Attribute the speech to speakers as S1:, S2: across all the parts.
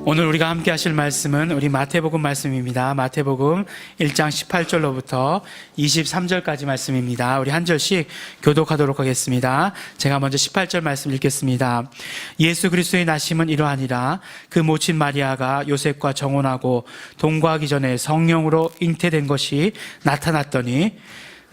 S1: 오늘 우리가 함께 하실 말씀은 우리 마태복음 말씀입니다. 마태복음 1장 18절로부터 23절까지 말씀입니다. 우리 한 절씩 교독하도록 하겠습니다. 제가 먼저 18절 말씀 읽겠습니다. 예수 그리스도의 나심은 이러하니라. 그 모친 마리아가 요셉과 정혼하고 동거하기 전에 성령으로 잉태된 것이 나타났더니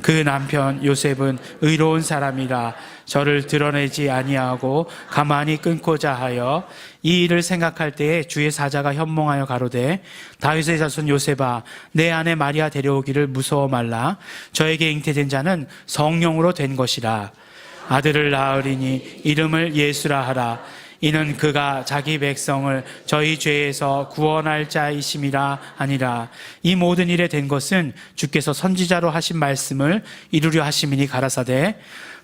S1: 그 남편 요셉은 의로운 사람이라 저를 드러내지 아니하고 가만히 끊고자 하여 이 일을 생각할 때에 주의 사자가 현몽하여 가로되 다윗의 자손 요셉아 내 아내 마리아 데려오기를 무서워 말라. 저에게 잉태된 자는 성령으로 된 것이라. 아들을 낳으리니 이름을 예수라 하라. 이는 그가 자기 백성을 저희 죄에서 구원할 자이심이라 하니라. 이 모든 일에 된 것은 주께서 선지자로 하신 말씀을 이루려 하심이니 가라사대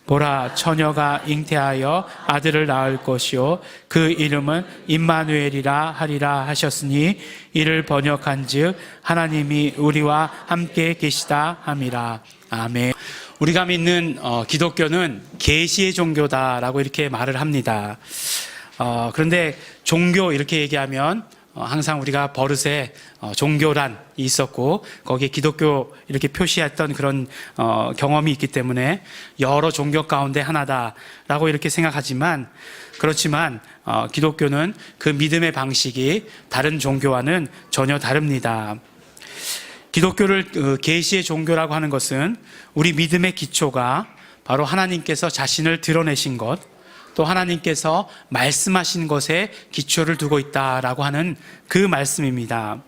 S1: 보라 처녀가 잉태하여 아들을 낳을 것이요 그 이름은 임마누엘이라 하리라 하셨으니 이를 번역한즉 하나님이 우리와 함께 계시다 함이라. 아멘. 우리가 믿는 기독교는 계시의 종교다라고 이렇게 말을 합니다. 그런데 종교 이렇게 얘기하면 항상 우리가 버릇에 종교란이 있었고 거기에 기독교 이렇게 표시했던 그런 경험이 있기 때문에 여러 종교 가운데 하나다라고 이렇게 생각하지만 그렇지만 기독교는 그 믿음의 방식이 다른 종교와는 전혀 다릅니다. 기독교를 계시의 종교라고 하는 것은 우리 믿음의 기초가 바로 하나님께서 자신을 드러내신 것, 또 하나님께서 말씀하신 것에 기초를 두고 있다라고 하는 그 말씀입니다.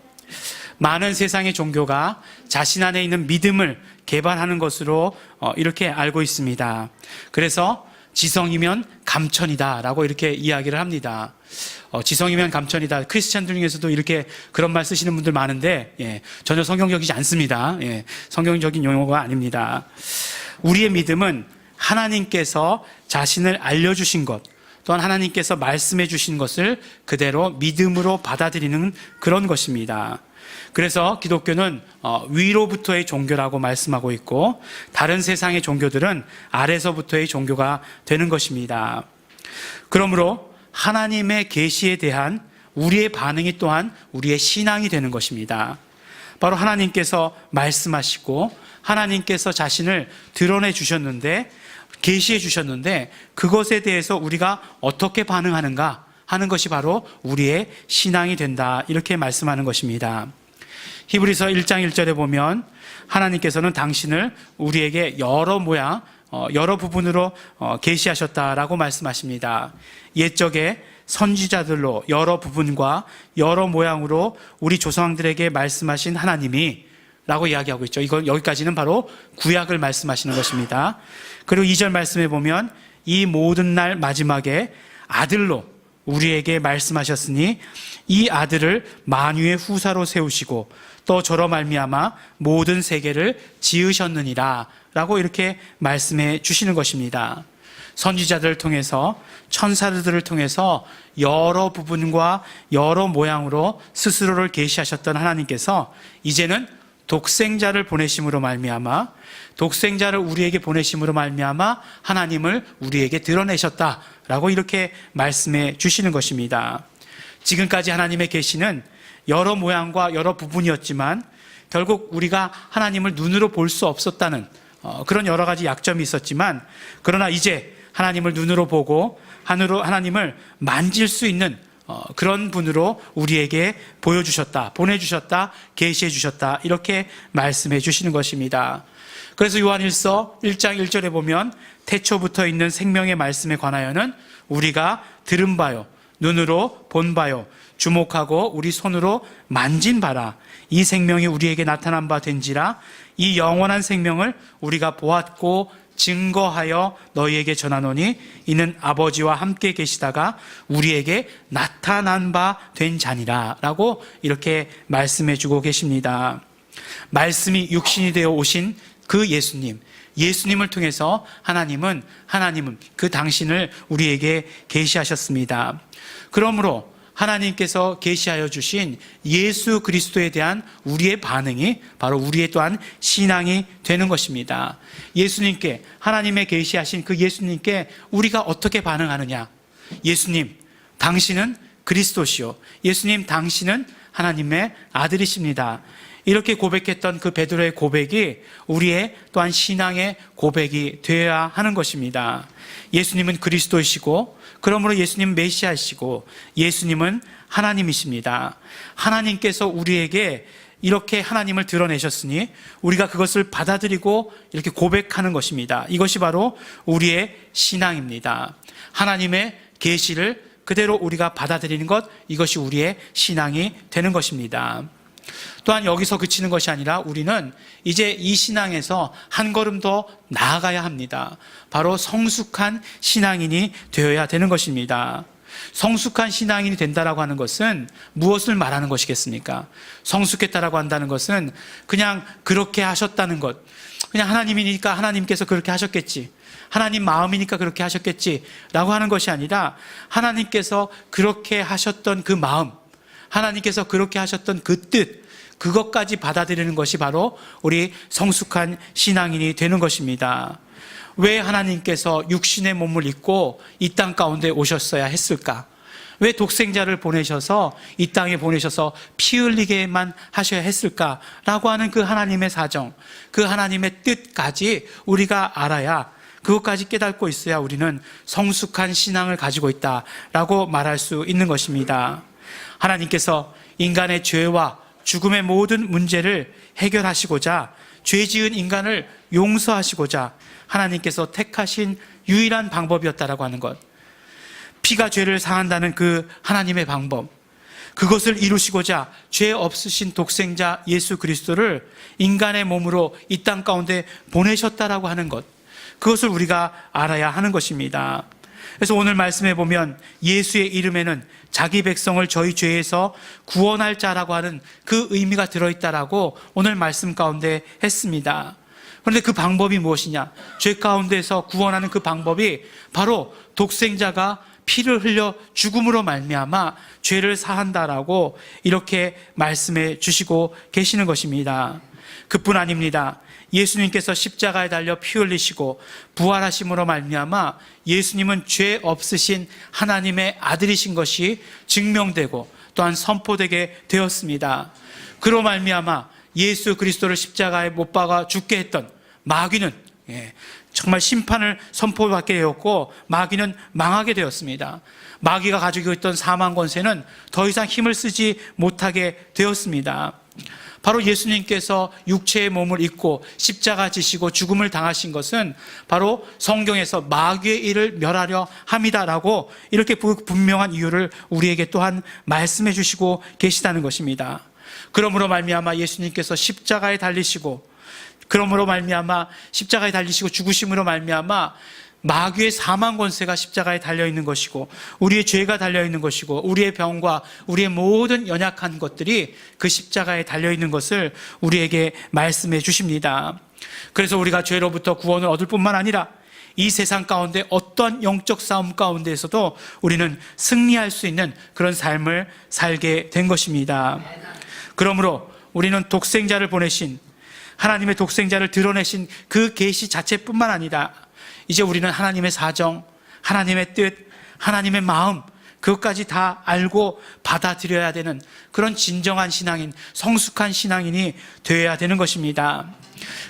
S1: 많은 세상의 종교가 자신 안에 있는 믿음을 개발하는 것으로 이렇게 알고 있습니다. 그래서 지성이면 감천이다라고 이렇게 이야기를 합니다. 지성이면 감천이다. 크리스찬들 중에서도 이렇게 그런 말 쓰시는 분들 많은데 전혀 성경적이지 않습니다. 성경적인 용어가 아닙니다. 우리의 믿음은 하나님께서 자신을 알려주신 것, 또한 하나님께서 말씀해 주신 것을 그대로 믿음으로 받아들이는 그런 것입니다. 그래서 기독교는 위로부터의 종교라고 말씀하고 있고 다른 세상의 종교들은 아래서부터의 종교가 되는 것입니다. 그러므로 하나님의 계시에 대한 우리의 반응이 또한 우리의 신앙이 되는 것입니다. 바로 하나님께서 말씀하시고 하나님께서 자신을 드러내 주셨는데 계시해 주셨는데 그것에 대해서 우리가 어떻게 반응하는가 하는 것이 바로 우리의 신앙이 된다 이렇게 말씀하는 것입니다. 히브리서 1장 1절에 보면 하나님께서는 당신을 우리에게 여러 모양 여러 부분으로 계시하셨다라고 말씀하십니다. 옛적에 선지자들로 여러 부분과 여러 모양으로 우리 조상들에게 말씀하신 하나님이 라고 이야기하고 있죠. 이건 여기까지는 바로 구약을 말씀하시는 것입니다. 그리고 2절 말씀에 보면 이 모든 날 마지막에 아들로 우리에게 말씀하셨으니 이 아들을 만유의 후사로 세우시고 또 저로 말미암아 모든 세계를 지으셨느니라 라고 이렇게 말씀해 주시는 것입니다. 선지자들을 통해서 천사들을 통해서 여러 부분과 여러 모양으로 스스로를 계시하셨던 하나님께서 이제는 독생자를 보내심으로 말미암아 독생자를 우리에게 보내심으로 말미암아 하나님을 우리에게 드러내셨다라고 이렇게 말씀해 주시는 것입니다. 지금까지 하나님의 계시는 여러 모양과 여러 부분이었지만 결국 우리가 하나님을 눈으로 볼 수 없었다는 그런 여러 가지 약점이 있었지만 그러나 이제 하나님을 눈으로 보고 하나님을 만질 수 있는 그런 분으로 우리에게 보여주셨다, 보내주셨다, 계시해 주셨다 이렇게 말씀해 주시는 것입니다. 그래서 요한일서 1장 1절에 보면 태초부터 있는 생명의 말씀에 관하여는 우리가 들은 바요, 눈으로 본 바요, 주목하고 우리 손으로 만진 바라. 이 생명이 우리에게 나타난 바 된지라. 이 영원한 생명을 우리가 보았고 증거하여 너희에게 전하노니 이는 아버지와 함께 계시다가 우리에게 나타난 바 된 자니라 라고 이렇게 말씀해 주고 계십니다. 말씀이 육신이 되어 오신 그 예수님을 통해서 하나님은 그 당신을 우리에게 계시하셨습니다. 그러므로 하나님께서 계시하여 주신 예수 그리스도에 대한 우리의 반응이 바로 우리의 또한 신앙이 되는 것입니다. 예수님께 하나님의 계시하신 그 예수님께 우리가 어떻게 반응하느냐? 예수님, 당신은 그리스도시요 예수님 당신은 하나님의 아들이십니다. 이렇게 고백했던 그 베드로의 고백이 우리의 또한 신앙의 고백이 되어야 하는 것입니다. 예수님은 그리스도이시고 그러므로 예수님은 메시아이시고 예수님은 하나님이십니다. 하나님께서 우리에게 이렇게 하나님을 드러내셨으니 우리가 그것을 받아들이고 이렇게 고백하는 것입니다. 이것이 바로 우리의 신앙입니다. 하나님의 계시를 그대로 우리가 받아들이는 것, 이것이 우리의 신앙이 되는 것입니다. 또한 여기서 그치는 것이 아니라 우리는 이제 이 신앙에서 한 걸음 더 나아가야 합니다. 바로 성숙한 신앙인이 되어야 되는 것입니다. 성숙한 신앙인이 된다라고 하는 것은 무엇을 말하는 것이겠습니까? 성숙했다라고 한다는 것은 그냥 그렇게 하셨다는 것, 그냥 하나님이니까 하나님께서 그렇게 하셨겠지, 하나님 마음이니까 그렇게 하셨겠지 라고 하는 것이 아니라 하나님께서 그렇게 하셨던 그 마음, 하나님께서 그렇게 하셨던 그 뜻, 그것까지 받아들이는 것이 바로 우리 성숙한 신앙인이 되는 것입니다. 왜 하나님께서 육신의 몸을 입고 이 땅 가운데 오셨어야 했을까? 왜 독생자를 보내셔서 이 땅에 보내셔서 피 흘리게만 하셔야 했을까라고 하는 그 하나님의 사정, 그 하나님의 뜻까지 우리가 알아야, 그것까지 깨닫고 있어야 우리는 성숙한 신앙을 가지고 있다라고 말할 수 있는 것입니다. 하나님께서 인간의 죄와 죽음의 모든 문제를 해결하시고자, 죄 지은 인간을 용서하시고자 하나님께서 택하신 유일한 방법이었다라고 하는 것, 피가 죄를 사한다는 그 하나님의 방법, 그것을 이루시고자 죄 없으신 독생자 예수 그리스도를 인간의 몸으로 이 땅 가운데 보내셨다라고 하는 것, 그것을 우리가 알아야 하는 것입니다. 그래서 오늘 말씀해 보면 예수의 이름에는 자기 백성을 저희 죄에서 구원할 자라고 하는 그 의미가 들어있다라고 오늘 말씀 가운데 했습니다. 그런데 그 방법이 무엇이냐? 죄 가운데서 구원하는 그 방법이 바로 독생자가 피를 흘려 죽음으로 말미암아 죄를 사한다라고 이렇게 말씀해 주시고 계시는 것입니다. 그뿐 아닙니다. 예수님께서 십자가에 달려 피 흘리시고 부활하심으로 말미암아 예수님은 죄 없으신 하나님의 아들이신 것이 증명되고 또한 선포되게 되었습니다. 그로 말미암아 예수 그리스도를 십자가에 못 박아 죽게 했던 마귀는 정말 심판을 선포받게 되었고 마귀는 망하게 되었습니다. 마귀가 가지고 있던 사망 권세는 더 이상 힘을 쓰지 못하게 되었습니다. 바로 예수님께서 육체의 몸을 입고 십자가 지시고 죽음을 당하신 것은 바로 성경에서 마귀의 일을 멸하려 함이다라고 이렇게 분명한 이유를 우리에게 또한 말씀해 주시고 계시다는 것입니다. 그러므로 말미암아 예수님께서 십자가에 달리시고, 그러므로 말미암아 십자가에 달리시고 죽으심으로 말미암아 마귀의 사망 권세가 십자가에 달려있는 것이고 우리의 죄가 달려있는 것이고 우리의 병과 우리의 모든 연약한 것들이 그 십자가에 달려있는 것을 우리에게 말씀해 주십니다. 그래서 우리가 죄로부터 구원을 얻을 뿐만 아니라 이 세상 가운데 어떤 영적 싸움 가운데에서도 우리는 승리할 수 있는 그런 삶을 살게 된 것입니다. 그러므로 우리는 독생자를 보내신, 하나님의 독생자를 드러내신 그 계시 자체뿐만 아니라 이제 우리는 하나님의 사정, 하나님의 뜻, 하나님의 마음, 그것까지 다 알고 받아들여야 되는 그런 진정한 신앙인, 성숙한 신앙인이 되어야 되는 것입니다.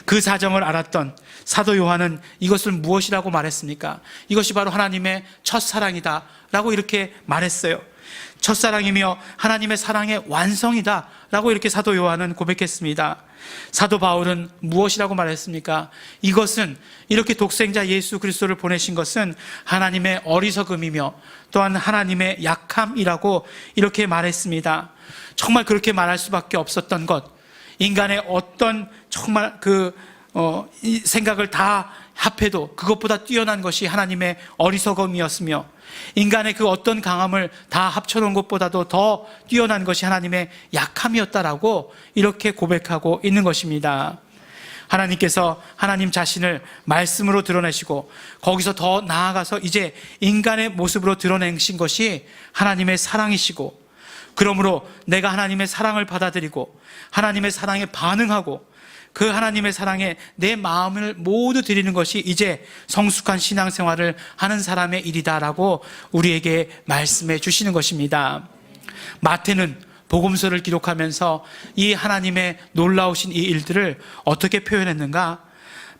S1: 그 사정을 알았던 사도 요한은 이것을 무엇이라고 말했습니까? 이것이 바로 하나님의 첫사랑이다 라고 이렇게 말했어요. 첫사랑이며 하나님의 사랑의 완성이다 라고 이렇게 사도 요한은 고백했습니다. 사도 바울은 무엇이라고 말했습니까? 이것은, 이렇게 독생자 예수 그리스도를 보내신 것은 하나님의 어리석음이며 또한 하나님의 약함이라고 이렇게 말했습니다. 정말 그렇게 말할 수밖에 없었던 것, 인간의 어떤 정말 이 생각을 다 합해도 그것보다 뛰어난 것이 하나님의 어리석음이었으며 인간의 그 어떤 강함을 다 합쳐놓은 것보다도 더 뛰어난 것이 하나님의 약함이었다라고 이렇게 고백하고 있는 것입니다. 하나님께서 하나님 자신을 말씀으로 드러내시고 거기서 더 나아가서 이제 인간의 모습으로 드러내신 것이 하나님의 사랑이시고, 그러므로 내가 하나님의 사랑을 받아들이고 하나님의 사랑에 반응하고 그 하나님의 사랑에 내 마음을 모두 드리는 것이 이제 성숙한 신앙생활을 하는 사람의 일이다라고 우리에게 말씀해 주시는 것입니다. 마태는 복음서를 기록하면서 이 하나님의 놀라우신 이 일들을 어떻게 표현했는가?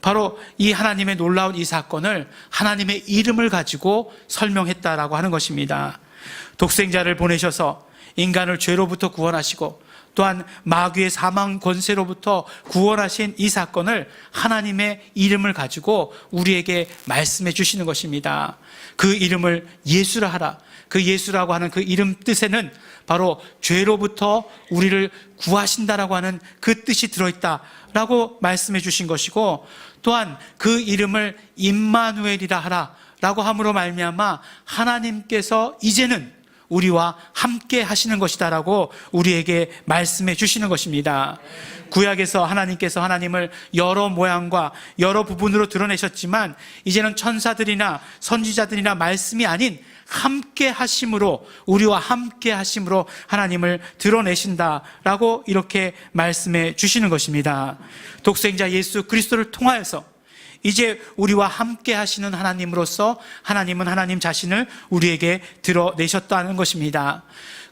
S1: 바로 이 하나님의 놀라운 이 사건을 하나님의 이름을 가지고 설명했다라고 하는 것입니다. 독생자를 보내셔서 인간을 죄로부터 구원하시고 또한 마귀의 사망 권세로부터 구원하신 이 사건을 하나님의 이름을 가지고 우리에게 말씀해 주시는 것입니다. 그 이름을 예수라 하라. 그 예수라고 하는 그 이름 뜻에는 바로 죄로부터 우리를 구하신다라고 하는 그 뜻이 들어있다라고 말씀해 주신 것이고, 또한 그 이름을 임마누엘이라 하라라고 함으로 말미암아 하나님께서 이제는 우리와 함께 하시는 것이다라고 우리에게 말씀해 주시는 것입니다. 구약에서 하나님께서 하나님을 여러 모양과 여러 부분으로 드러내셨지만 이제는 천사들이나 선지자들이나 말씀이 아닌 함께 하심으로, 우리와 함께 하심으로 하나님을 드러내신다라고 이렇게 말씀해 주시는 것입니다. 독생자 예수 그리스도를 통하여서 이제 우리와 함께 하시는 하나님으로서 하나님은 하나님 자신을 우리에게 드러내셨다는 것입니다.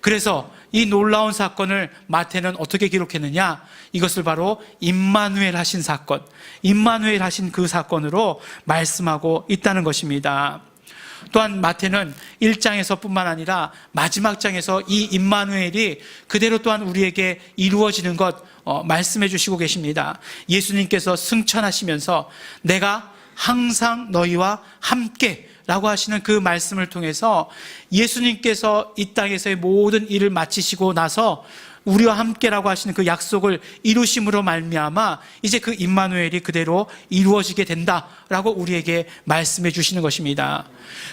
S1: 그래서 이 놀라운 사건을 마태는 어떻게 기록했느냐? 이것을 바로 임마누엘 하신 사건, 임마누엘 하신 그 사건으로 말씀하고 있다는 것입니다. 또한 마태는 1장에서 뿐만 아니라 마지막 장에서 이 임마누엘이 그대로 또한 우리에게 이루어지는 것 말씀해 주시고 계십니다. 예수님께서 승천하시면서 내가 항상 너희와 함께 라고 하시는 그 말씀을 통해서 예수님께서 이 땅에서의 모든 일을 마치시고 나서 우리와 함께라고 하시는 그 약속을 이루심으로 말미암아 이제 그 임마누엘이 그대로 이루어지게 된다라고 우리에게 말씀해 주시는 것입니다.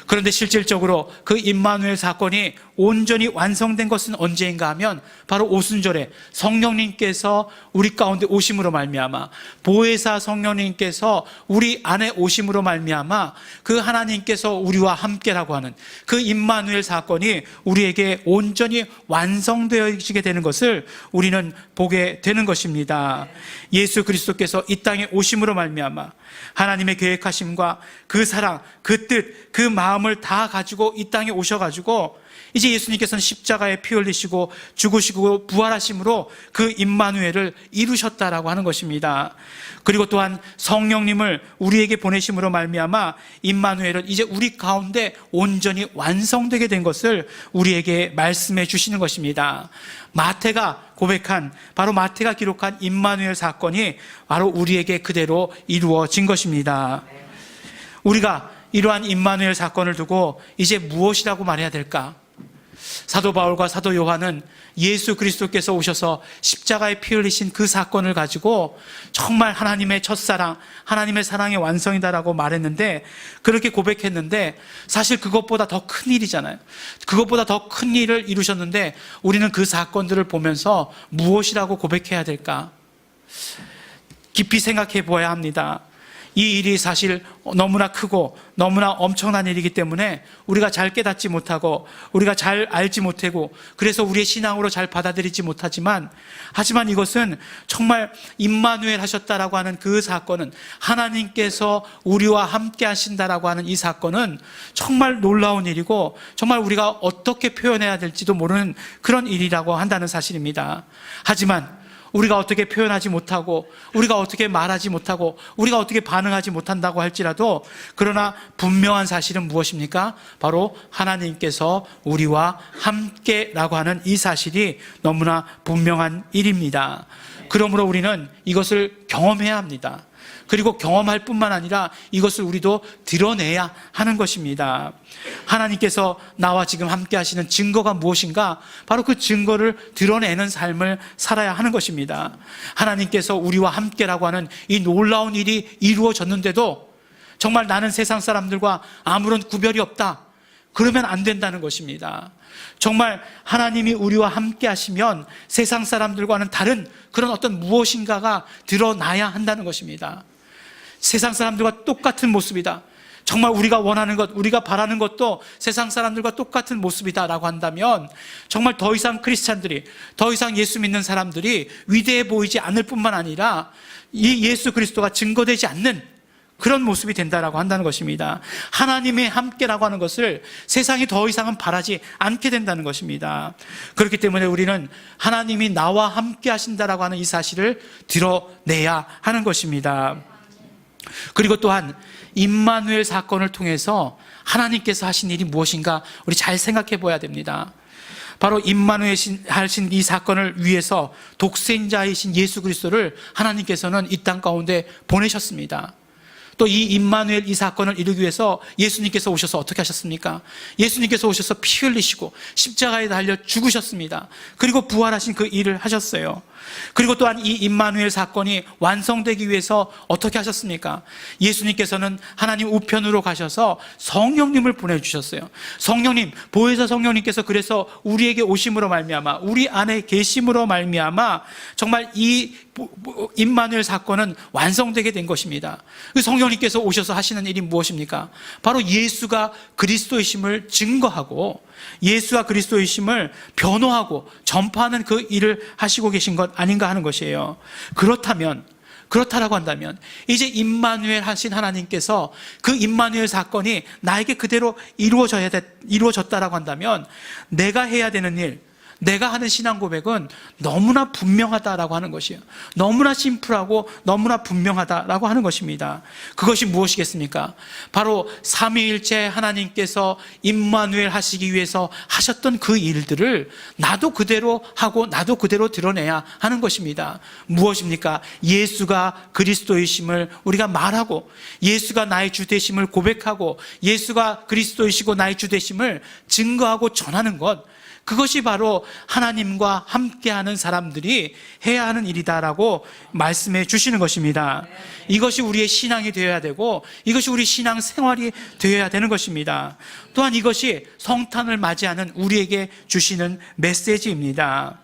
S1: 그런데 실질적으로 그 임마누엘 사건이 온전히 완성된 것은 언제인가 하면 바로 오순절에 성령님께서 우리 가운데 오심으로 말미암아, 보혜사 성령님께서 우리 안에 오심으로 말미암아 그 하나님께서 우리와 함께라고 하는 그 임마누엘 사건이 우리에게 온전히 완성되어지게 되는 것을 우리는 보게 되는 것입니다. 예수 그리스도께서 이 땅에 오심으로 말미암아 하나님의 계획하심과 그 사랑, 그 뜻, 그 마음을 다 가지고 이 땅에 오셔가지고 이제 예수님께서는 십자가에 피 흘리시고 죽으시고 부활하심으로 그 임마누엘을 이루셨다라고 하는 것입니다. 그리고 또한 성령님을 우리에게 보내심으로 말미암아 임마누엘은 이제 우리 가운데 온전히 완성되게 된 것을 우리에게 말씀해 주시는 것입니다. 마태가 고백한, 바로 마태가 기록한 임마누엘 사건이 바로 우리에게 그대로 이루어진 것입니다. 우리가 이러한 임마누엘 사건을 두고 이제 무엇이라고 말해야 될까? 사도 바울과 사도 요한은 예수 그리스도께서 오셔서 십자가에 피 흘리신 그 사건을 가지고 정말 하나님의 첫사랑, 하나님의 사랑의 완성이다라고 말했는데, 그렇게 고백했는데 사실 그것보다 더 큰 일이잖아요. 그것보다 더 큰 일을 이루셨는데 우리는 그 사건들을 보면서 무엇이라고 고백해야 될까? 깊이 생각해 보아야 합니다. 이 일이 사실 너무나 크고 너무나 엄청난 일이기 때문에 우리가 잘 깨닫지 못하고 우리가 잘 알지 못하고 그래서 우리의 신앙으로 잘 받아들이지 못하지만, 하지만 이것은 정말 임마누엘 하셨다라고 하는 그 사건은, 하나님께서 우리와 함께 하신다라고 하는 이 사건은 정말 놀라운 일이고 정말 우리가 어떻게 표현해야 될지도 모르는 그런 일이라고 한다는 사실입니다. 하지만 우리가 어떻게 표현하지 못하고 우리가 어떻게 말하지 못하고 우리가 어떻게 반응하지 못한다고 할지라도, 그러나 분명한 사실은 무엇입니까? 바로 하나님께서 우리와 함께라고 하는 이 사실이 너무나 분명한 일입니다. 그러므로 우리는 이것을 경험해야 합니다. 그리고 경험할 뿐만 아니라 이것을 우리도 드러내야 하는 것입니다. 하나님께서 나와 지금 함께 하시는 증거가 무엇인가? 바로 그 증거를 드러내는 삶을 살아야 하는 것입니다. 하나님께서 우리와 함께라고 하는 이 놀라운 일이 이루어졌는데도 정말 나는 세상 사람들과 아무런 구별이 없다, 그러면 안 된다는 것입니다. 정말 하나님이 우리와 함께 하시면 세상 사람들과는 다른 그런 어떤 무엇인가가 드러나야 한다는 것입니다. 세상 사람들과 똑같은 모습이다, 정말 우리가 원하는 것, 우리가 바라는 것도 세상 사람들과 똑같은 모습이다라고 한다면 정말 더 이상 크리스찬들이, 더 이상 예수 믿는 사람들이 위대해 보이지 않을 뿐만 아니라 이 예수 그리스도가 증거되지 않는 그런 모습이 된다라고 한다는 것입니다. 하나님의 함께라고 하는 것을 세상이 더 이상은 바라지 않게 된다는 것입니다. 그렇기 때문에 우리는 하나님이 나와 함께 하신다라고 하는 이 사실을 드러내야 하는 것입니다. 그리고 또한 임마누엘 사건을 통해서 하나님께서 하신 일이 무엇인가 우리 잘 생각해 보아야 됩니다. 바로 임마누엘 하신 이 사건을 위해서 독생자이신 예수 그리스도를 하나님께서는 이 땅 가운데 보내셨습니다. 또 이 임마누엘 이 사건을 이루기 위해서 예수님께서 오셔서 어떻게 하셨습니까? 예수님께서 오셔서 피 흘리시고 십자가에 달려 죽으셨습니다. 그리고 부활하신 그 일을 하셨어요. 그리고 또한 이 임마누엘 사건이 완성되기 위해서 어떻게 하셨습니까? 예수님께서는 하나님 우편으로 가셔서 성령님을 보내주셨어요. 성령님, 보혜사 성령님께서 그래서 우리에게 오심으로 말미암아, 우리 안에 계심으로 말미암아 정말 이 임마누엘 사건은 완성되게 된 것입니다. 그 성령님께서 오셔서 하시는 일이 무엇입니까? 바로 예수가 그리스도이심을 증거하고 예수와 그리스도이심을 변호하고 전파하는 그 일을 하시고 계신 것 아닌가 하는 것이에요. 그렇다라고 한다면 이제 임마누엘 하신 하나님께서 그 임마누엘 사건이 나에게 그대로 이루어졌다라고 한다면 내가 해야 되는 일, 내가 하는 신앙 고백은 너무나 분명하다라고 하는 것이에요. 너무나 심플하고 너무나 분명하다라고 하는 것입니다. 그것이 무엇이겠습니까? 바로 삼위일체 하나님께서 임마누엘 하시기 위해서 하셨던 그 일들을 나도 그대로 하고 나도 그대로 드러내야 하는 것입니다. 무엇입니까? 예수가 그리스도이심을 우리가 말하고 예수가 나의 주 되심을 고백하고 예수가 그리스도이시고 나의 주 되심을 증거하고 전하는 것, 그것이 바로 하나님과 함께하는 사람들이 해야 하는 일이다라고 말씀해 주시는 것입니다. 이것이 우리의 신앙이 되어야 되고 이것이 우리 신앙 생활이 되어야 되는 것입니다. 또한 이것이 성탄을 맞이하는 우리에게 주시는 메시지입니다.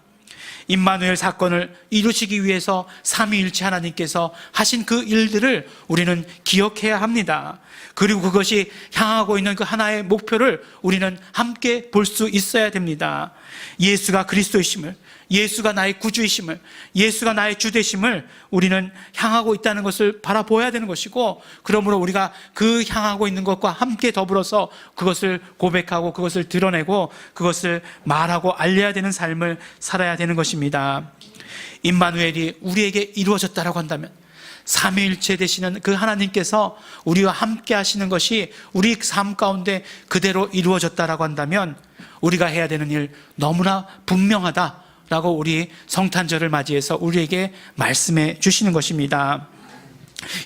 S1: 임마누엘 사건을 이루시기 위해서 삼위일체 하나님께서 하신 그 일들을 우리는 기억해야 합니다. 그리고 그것이 향하고 있는 그 하나의 목표를 우리는 함께 볼 수 있어야 됩니다. 예수가 그리스도이심을, 예수가 나의 구주이심을, 예수가 나의 주되심을 우리는 향하고 있다는 것을 바라보아야 되는 것이고, 그러므로 우리가 그 향하고 있는 것과 함께 더불어서 그것을 고백하고 그것을 드러내고 그것을 말하고 알려야 되는 삶을 살아야 되는 것입니다. 임마누엘이 우리에게 이루어졌다라고 한다면, 삼위일체 되시는 그 하나님께서 우리와 함께 하시는 것이 우리 삶 가운데 그대로 이루어졌다라고 한다면 우리가 해야 되는 일 너무나 분명하다라고 우리 성탄절을 맞이해서 우리에게 말씀해 주시는 것입니다.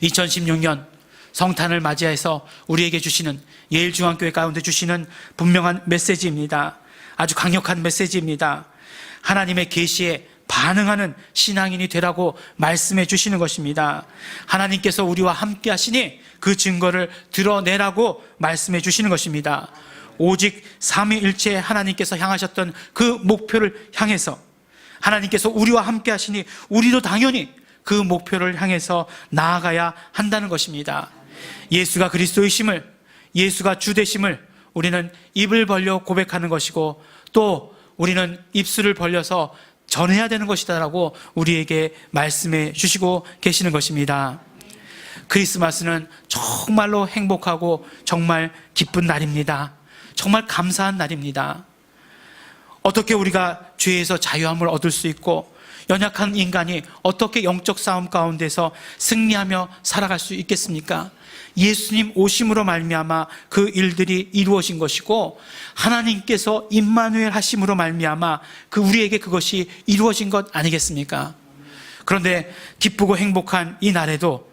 S1: 2016년 성탄을 맞이해서 우리에게 주시는, 예일중앙교회 가운데 주시는 분명한 메시지입니다. 아주 강력한 메시지입니다. 하나님의 계시에 반응하는 신앙인이 되라고 말씀해 주시는 것입니다. 하나님께서 우리와 함께 하시니 그 증거를 드러내라고 말씀해 주시는 것입니다. 오직 삼위일체 하나님께서 향하셨던 그 목표를 향해서, 하나님께서 우리와 함께 하시니 우리도 당연히 그 목표를 향해서 나아가야 한다는 것입니다. 예수가 그리스도이심을, 예수가 주되심을 우리는 입을 벌려 고백하는 것이고, 또 우리는 입술을 벌려서 전해야 되는 것이다라고 우리에게 말씀해 주시고 계시는 것입니다. 크리스마스는 정말로 행복하고 정말 기쁜 날입니다. 정말 감사한 날입니다. 어떻게 우리가 죄에서 자유함을 얻을 수 있고 연약한 인간이 어떻게 영적 싸움 가운데서 승리하며 살아갈 수 있겠습니까? 예수님 오심으로 말미암아 그 일들이 이루어진 것이고, 하나님께서 임마누엘 하심으로 말미암아 그 우리에게 그것이 이루어진 것 아니겠습니까? 그런데 기쁘고 행복한 이 날에도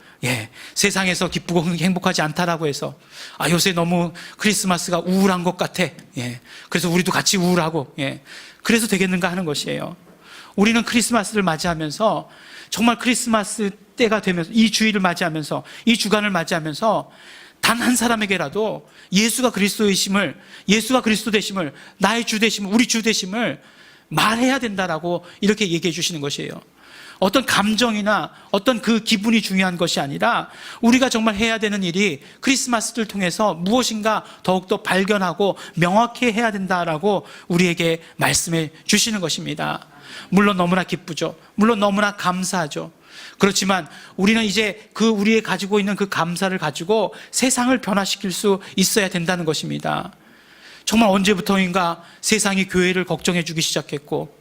S1: 세상에서 기쁘고 행복하지 않다라고 해서 요새 너무 크리스마스가 우울한 것 같아, 그래서 우리도 같이 우울하고 그래서 되겠는가 하는 것이에요. 우리는 크리스마스를 맞이하면서 정말 크리스마스 때가 되면서 이 주일을 맞이하면서 이 주간을 맞이하면서 단 한 사람에게라도 예수가 그리스도이심을, 예수가 그리스도 되심을, 나의 주 되심을, 우리 주 되심을 말해야 된다라고 이렇게 얘기해 주시는 것이에요. 어떤 감정이나 어떤 그 기분이 중요한 것이 아니라 우리가 정말 해야 되는 일이 크리스마스를 통해서 무엇인가 더욱더 발견하고 명확히 해야 된다라고 우리에게 말씀해 주시는 것입니다. 물론 너무나 기쁘죠. 물론 너무나 감사하죠. 그렇지만 우리는 이제 그 우리의 가지고 있는 그 감사를 가지고 세상을 변화시킬 수 있어야 된다는 것입니다. 정말 언제부터인가 세상이 교회를 걱정해 주기 시작했고,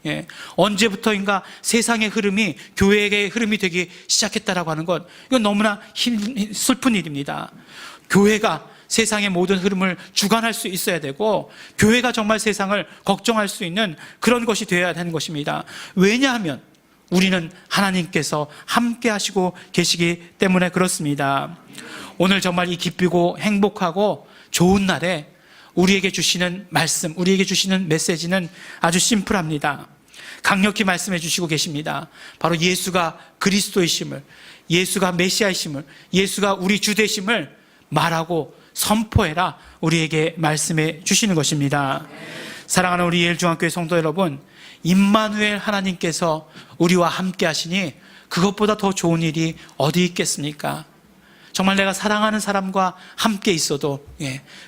S1: 언제부터인가 세상의 흐름이 교회의 흐름이 되기 시작했다라고 하는 것, 이건 너무나 슬픈 일입니다. 교회가 세상의 모든 흐름을 주관할 수 있어야 되고, 교회가 정말 세상을 걱정할 수 있는 그런 것이 되어야 하는 것입니다. 왜냐하면 우리는 하나님께서 함께 하시고 계시기 때문에 그렇습니다. 오늘 정말 이 기쁘고 행복하고 좋은 날에 우리에게 주시는 말씀, 우리에게 주시는 메시지는 아주 심플합니다. 강력히 말씀해 주시고 계십니다. 바로 예수가 그리스도이심을, 예수가 메시아이심을, 예수가 우리 주 되심을 말하고 선포해라, 우리에게 말씀해 주시는 것입니다. 사랑하는 우리 예일중앙교회 성도 여러분, 임마누엘 하나님께서 우리와 함께 하시니 그것보다 더 좋은 일이 어디 있겠습니까? 정말 내가 사랑하는 사람과 함께 있어도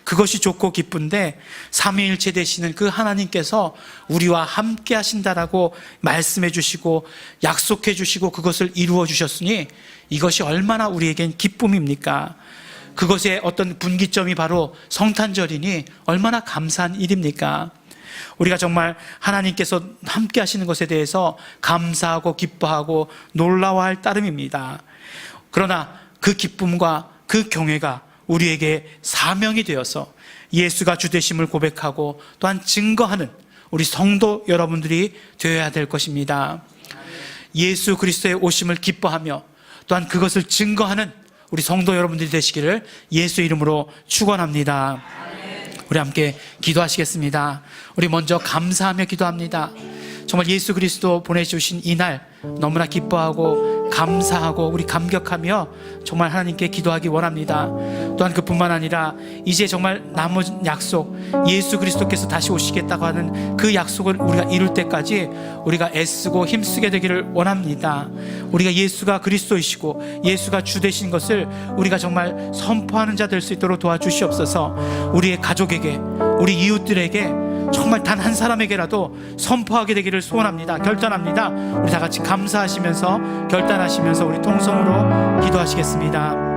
S1: 그것이 좋고 기쁜데, 삼위일체 되시는 그 하나님께서 우리와 함께 하신다라고 말씀해 주시고 약속해 주시고 그것을 이루어 주셨으니 이것이 얼마나 우리에겐 기쁨입니까? 그것의 어떤 분기점이 바로 성탄절이니 얼마나 감사한 일입니까? 우리가 정말 하나님께서 함께 하시는 것에 대해서 감사하고 기뻐하고 놀라워할 따름입니다. 그러나 그 기쁨과 그 경외가 우리에게 사명이 되어서 예수가 주 되심을 고백하고 또한 증거하는 우리 성도 여러분들이 되어야 될 것입니다. 예수 그리스도의 오심을 기뻐하며 또한 그것을 증거하는 우리 성도 여러분들이 되시기를 예수 이름으로 축원합니다. 우리 함께 기도하시겠습니다. 우리 먼저 감사하며 기도합니다. 정말 예수 그리스도 보내주신 이날 너무나 기뻐하고 감사하고 우리 감격하며 정말 하나님께 기도하기 원합니다. 또한 그뿐만 아니라 이제 정말 남은 약속, 예수 그리스도께서 다시 오시겠다고 하는 그 약속을 우리가 이룰 때까지 우리가 애쓰고 힘쓰게 되기를 원합니다. 우리가 예수가 그리스도이시고 예수가 주 되신 것을 우리가 정말 선포하는 자 될 수 있도록 도와주시옵소서. 우리의 가족에게, 우리 이웃들에게 정말 단 한 사람에게라도 선포하게 되기를 소원합니다. 결단합니다. 우리 다 같이 감사하시면서 결단하시면서 우리 통성으로 기도하시겠습니다.